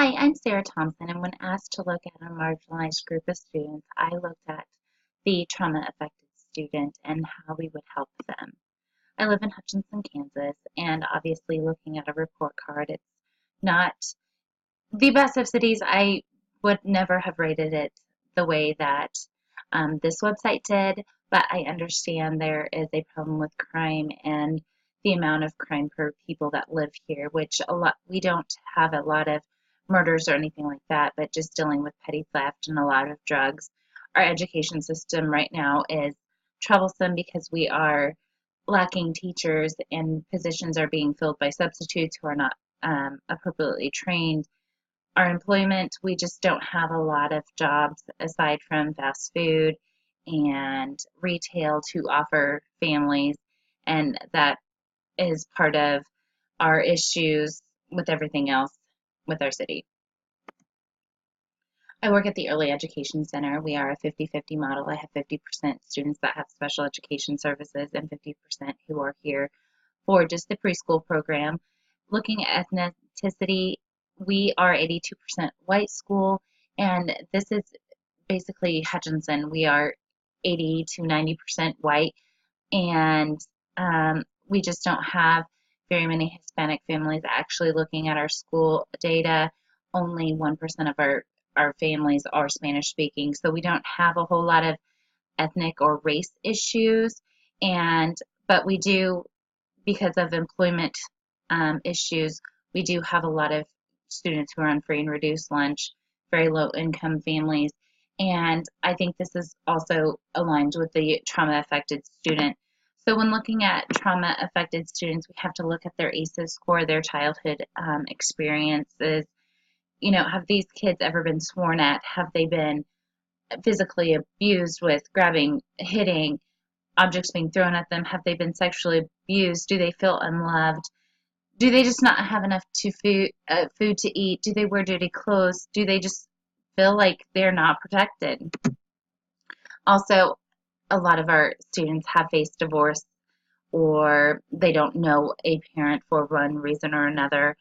Hi, I'm Sarah Thompson, and when asked to look at a marginalized group of students, I looked at the trauma-affected student and how we would help them. I live in Hutchinson, Kansas, and obviously looking at a report card, it's not the best of cities. I would never have rated it the way that this website did, but I understand there is a problem with crime and the amount of crime per people that live here, which we don't have a lot of murders or anything like that, but just dealing with petty theft and a lot of drugs. Our education system right now is troublesome because we are lacking teachers and positions are being filled by substitutes who are not appropriately trained. Our employment, we just don't have a lot of jobs aside from fast food and retail to offer families, and that is part of our issues with everything else with our city. I work at the Early Education Center. We are a 50-50 model. I have 50% students that have special education services and 50% who are here for just the preschool program. Looking at ethnicity, we are 82% white school, and this is basically Hutchinson. We are 80 to 90% white, and we just don't have very many Hispanic families. Actually, looking at our school data, only 1% of our families are Spanish speaking, so we don't have a whole lot of ethnic or race issues, and but we do, because of employment issues, we do have a lot of students who are on free and reduced lunch, very low income families, and I think this is also aligned with the trauma affected student. So when looking at trauma affected students, we have to look at their ACEs score, their childhood experiences. You know, have these kids ever been sworn at? Have they been physically abused with grabbing, hitting, objects being thrown at them? Have they been sexually abused? Do they feel unloved? Do they just not have enough food to eat? Do they wear dirty clothes? Do they just feel like they're not protected? Also, a lot of our students have faced divorce or they don't know a parent for one reason or another.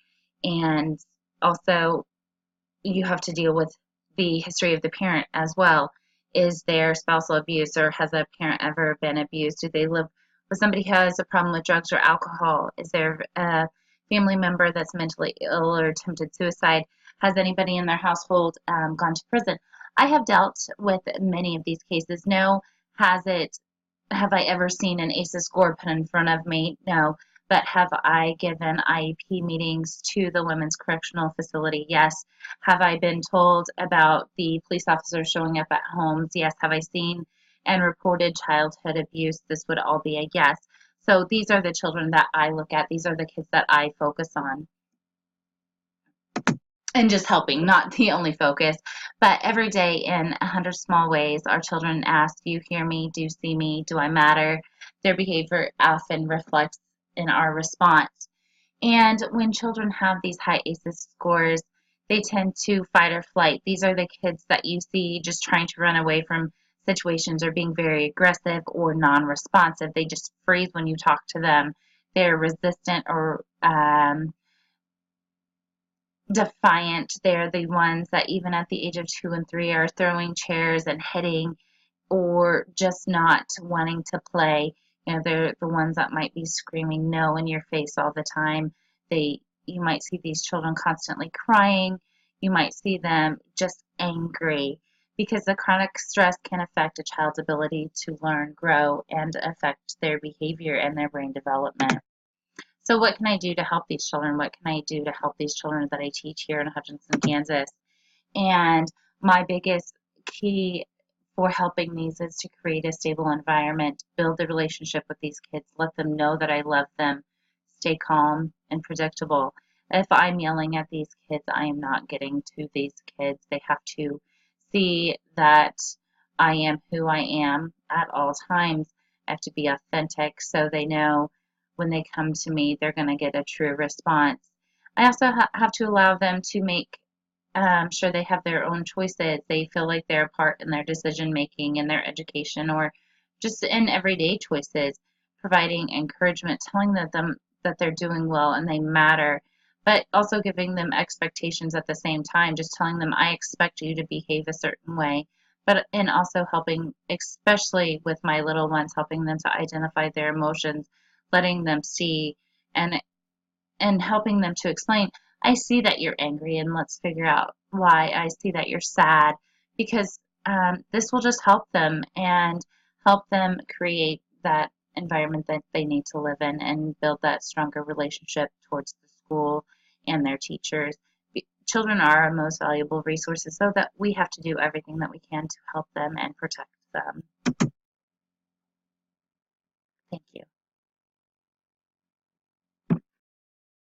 And also, you have to deal with the history of the parent as well. Is there spousal abuse, or has a parent ever been abused? Do they live with somebody who has a problem with drugs or alcohol? Is there a family member that's mentally ill or attempted suicide? Has anybody in their household gone to prison? I have dealt with many of these cases. No, has it have I ever seen an ACEs score put in front of me? No. But have I given IEP meetings to the Women's Correctional Facility? Yes. Have I been told about the police officers showing up at homes? Yes. Have I seen and reported childhood abuse? This would all be a yes. So these are the children that I look at. These are the kids that I focus on. And just helping, not the only focus. But every day in 100 small ways, our children ask, do you hear me? Do you see me? Do I matter? Their behavior often reflects in our response. And when children have these high ACEs scores, they tend to fight or flight. These are the kids that you see just trying to run away from situations or being very aggressive or non-responsive. They just freeze when you talk to them. They're resistant or defiant. They're the ones that even at the age of 2 and 3 are throwing chairs and hitting or just not wanting to play. You know, they're the ones that might be screaming no in your face all the time. You might see these children constantly crying. You might see them just angry because the chronic stress can affect a child's ability to learn, grow, and affect their behavior and their brain development. So what can I do to help these children? What can I do to help these children that I teach here in Hutchinson, Kansas? And my biggest key for helping these is to create a stable environment, build a relationship with these kids, let them know that I love them, stay calm and predictable. If I'm yelling at these kids, I am not getting to these kids. They have to see that I am who I am at all times. I have to be authentic so they know when they come to me, they're going to get a true response. I also have to allow them to make sure they have their own choices. They feel like they're a part in their decision making in their education or just in everyday choices, providing encouragement, telling them that they're doing well and they matter, but also giving them expectations at the same time, just telling them, I expect you to behave a certain way. And also helping, especially with my little ones, helping them to identify their emotions, letting them see, and helping them to explain, I see that you're angry, and let's figure out why. I see that you're sad, because this will just help them and help them create that environment that they need to live in and build that stronger relationship towards the school and their teachers. Children are our most valuable resources, so that we have to do everything that we can to help them and protect them. Thank you.